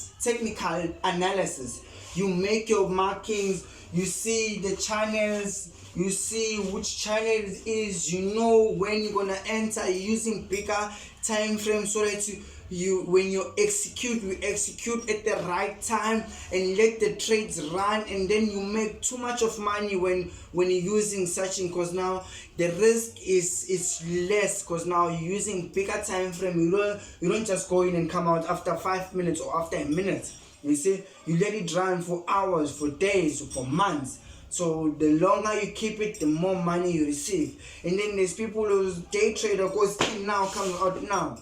analysis. You make your markings, you see the channels, you see which channel it is, you know when you're gonna enter using bigger time frames so that you when you execute at the right time and let the trades run, and then you make too much of money when you're using such, because now the risk is less, because now you're using bigger time frame. You don't just go in and come out after 5 minutes or after a minute. You see, you let it run for hours, for days, for months. So the longer you keep it, the more money you receive. And then there's people who's day trader goes in now, comes out now.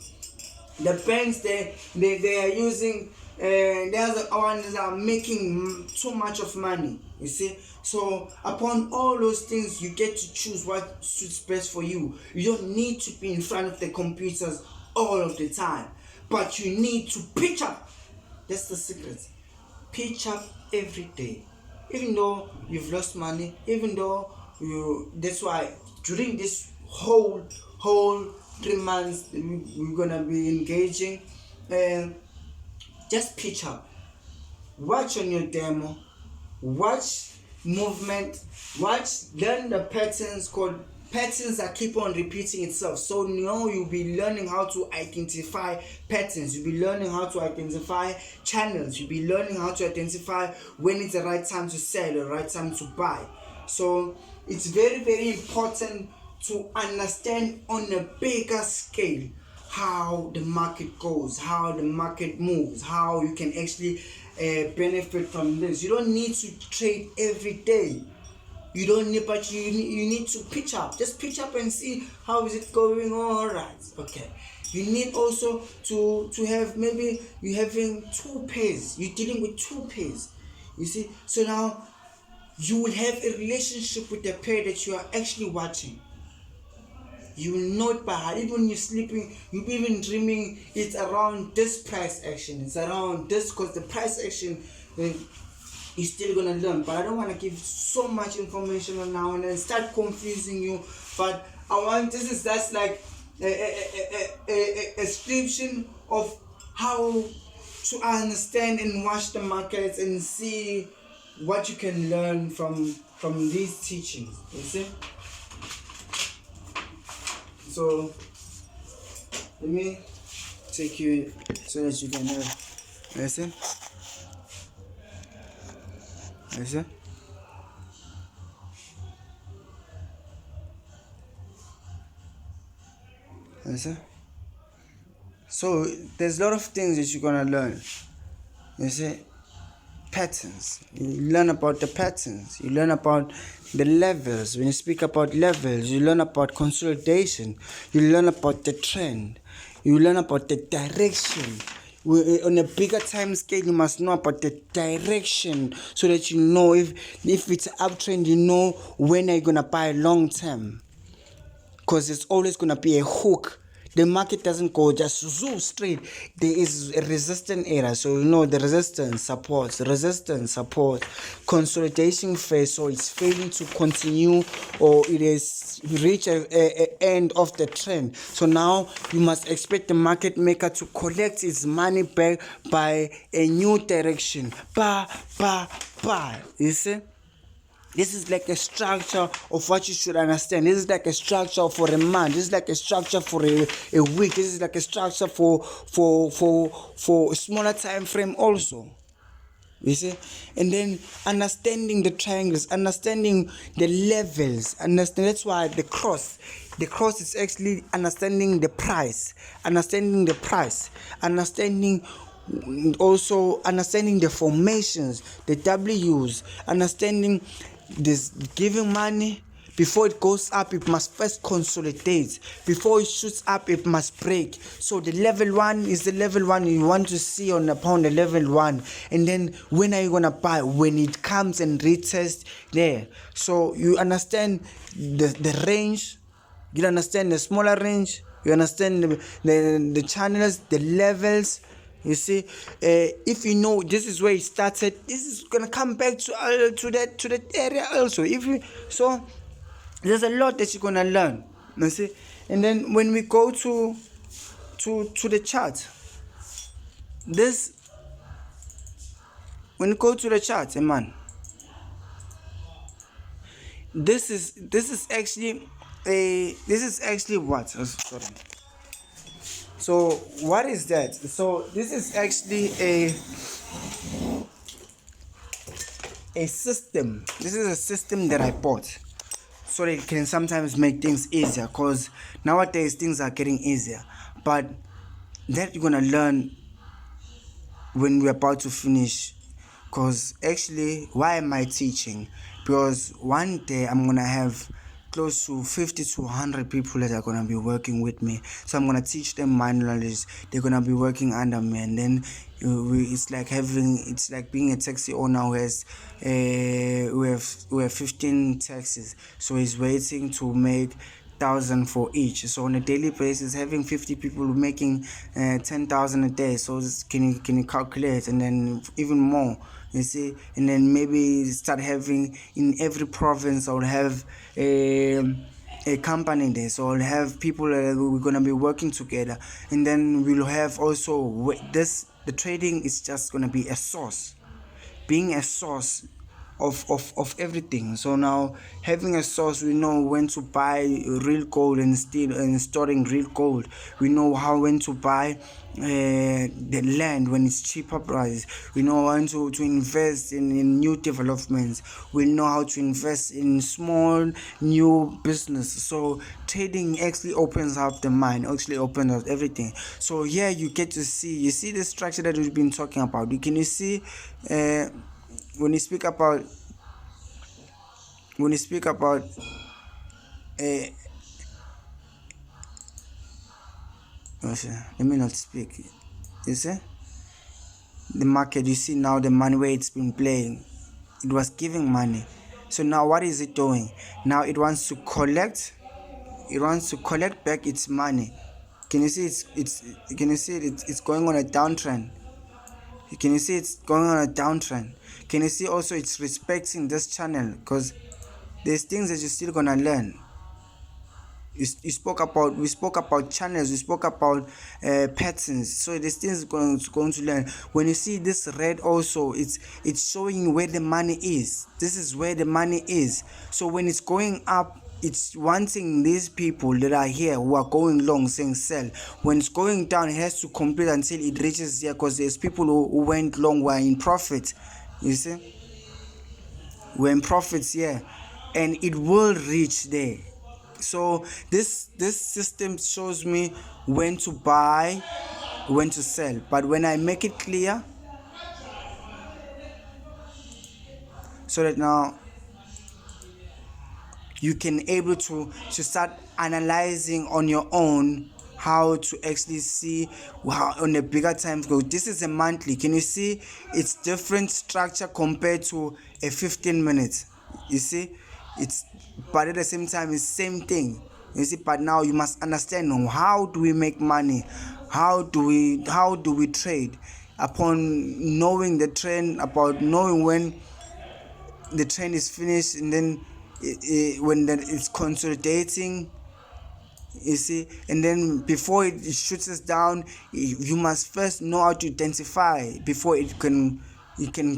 The banks they are using, they're the ones that are making too much of money. You see, so upon all those things, you get to choose what suits best for you. You don't need to be in front of the computers all of the time, but you need to pitch up. That's the secret. Pitch up every day, even though you've lost money, even though that's why during this whole 3 months we're gonna be engaging, just pitch up. Watch on your demo, watch movement, learn the patterns. Called patterns that keep on repeating itself. So now you'll be learning how to identify patterns. You'll be learning how to identify channels. You'll be learning how to identify when it's the right time to sell or the right time to buy. So it's very, very important to understand on a bigger scale how the market goes, how the market moves, how you can actually benefit from this. You don't need to trade every day. You don't need, but you need to pitch up. Just pitch up and see how is it going. All right, okay. You need also to have, maybe you're having 2 pairs. You're dealing with 2 pairs. You see, so now you will have a relationship with the pair that you are actually watching. You will know it by heart. Even when you're sleeping, you'll be even dreaming it's around this price action. It's around this, because the price action you're still gonna learn. But I don't want to give so much information on now and then start confusing you. But I want, this is just like a description of how to understand and watch the markets and see what you can learn from these teachings. You see? So let me take you so that you can have. You see? You see? You see? So there's a lot of things that you're gonna learn. You see, patterns. You learn about the patterns. You learn about the levels. When you speak about levels, you learn about consolidation. You learn about the trend. You learn about the direction. On a bigger time scale, you must know about the direction so that you know if it's uptrend, you know when are you gonna buy long term. Because it's always gonna be a hook. The market doesn't go just zoom straight. There is a resistance area, so you know the resistance support, consolidation phase. So it's failing to continue, or it has reached a end of the trend. So now you must expect the market maker to collect its money back by a new direction. You see. This is like a structure of what you should understand. This is like a structure for a month. This is like a structure for a week. This is like a structure for a smaller time frame also. You see? And then understanding the triangles, understanding the levels, that's why the cross is actually understanding the price, understanding also understanding the formations, the W's, understanding this giving money. Before it goes up, it must first consolidate. Before it shoots up, it must break. So the level 1 is the level 1 you want to see upon the level 1. And then when are you going to buy? When it comes and retests there. So you understand the range. You understand the smaller range. You understand the channels, the levels. You see, if you know this is where it started, this is gonna come back to that area also. There's a lot that you're gonna learn. You see, and then when we go to the chart, man, this is actually what? Oh, sorry. So what is that? So this is actually a system. This is a system that I bought so that it can sometimes make things easier, because nowadays things are getting easier. But that you're gonna learn when we're about to finish. Because actually, why am I teaching? Because one day I'm gonna have close to 50 to 100 people that are going to be working with me. So I'm going to teach them my knowledge. They're going to be working under me. And then it's like being a taxi owner who has we have 15 taxis. So he's waiting to make 1,000 for each. So on a daily basis, having 50 people making 10,000 a day. So can you calculate? And then even more. You see, and then maybe start having in every province. I'll have a company there, so I'll have people we're gonna be working together, and then we'll have also the trading is just gonna be a source, being a source of everything. So now having a source, we know when to buy real gold and storing real gold. We know when to buy the land when it's cheaper price. We know when to invest in new developments. We know how to invest in small new business. So trading actually opens up the mind, actually opens up everything. So here you get to see the structure that we've been talking about. You see when you speak about let me not speak. You see the market, you see now the money where it's been playing, it was giving money. So now what is it doing? Now it wants to collect back its money. Can you see it's going on a downtrend? Can you see it's going on a downtrend? Can you see also it's respecting this channel? Because there's things that you're still gonna learn. We spoke about channels, we spoke about patterns. So there's things going to learn. When you see this red also, it's showing where the money is. This is where the money is. So when it's going up, it's wanting these people that are here who are going long saying sell. When it's going down, it has to complete until it reaches here, because there's people who went long, who are in profit. You see, we're in profits here, and it will reach there. So this system shows me when to buy when to sell. But when I make it clear, so that now you can able to start analyzing on your own how to actually see how on a bigger time go. This is a monthly. Can you see it's different structure compared to a 15 minutes? You see, it's but at the same time it's same thing. You see, but now you must understand how do we make money, how do we trade upon knowing the trend, about knowing when the trend is finished, and then when it's consolidating, you see, and then before it shoots us down, you must first know how to identify before it can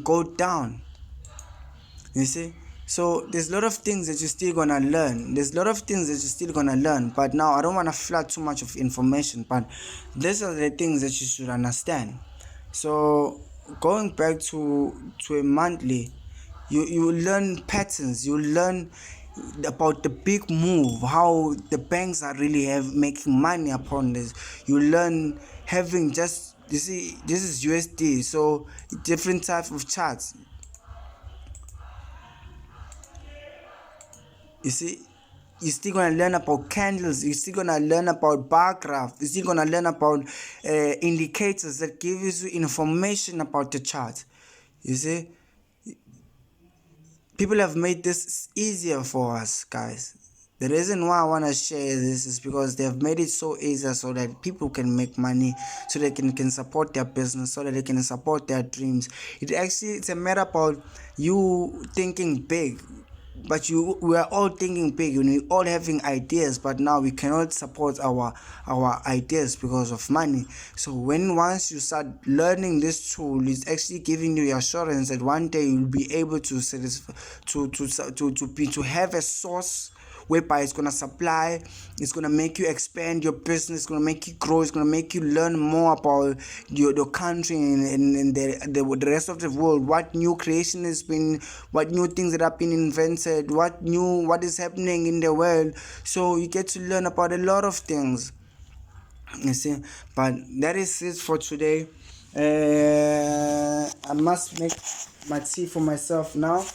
go down, you see. So there's a lot of things that you're still gonna learn. But now I don't want to flood too much of information, but these are the things that you should understand. So going back to a monthly, you learn patterns, you learn about the big move, how the banks are really making money upon this. You learn having just, you see, this is USD, so different type of charts, you see. You're still gonna learn about candles, you're still gonna learn about bar graph, you're still gonna learn about indicators that give you information about the chart, you see. People have made this easier for us, guys. The reason why I want to share this is because they've made it so easier so that people can make money, so they can support their business, so that they can support their dreams. It's a matter about you thinking big. But we are all thinking big, we're all having ideas, but now we cannot support our ideas because of money. So once you start learning this tool, it's actually giving you the assurance that one day you'll be able to have a source whereby it's gonna supply, it's gonna make you expand your business, it's gonna make you grow, it's gonna make you learn more about your country and the rest of the world, what new creation has been, what new things that have been invented, what is happening in the world. So you get to learn about a lot of things, you see. But that is it for today. I must make my tea for myself now.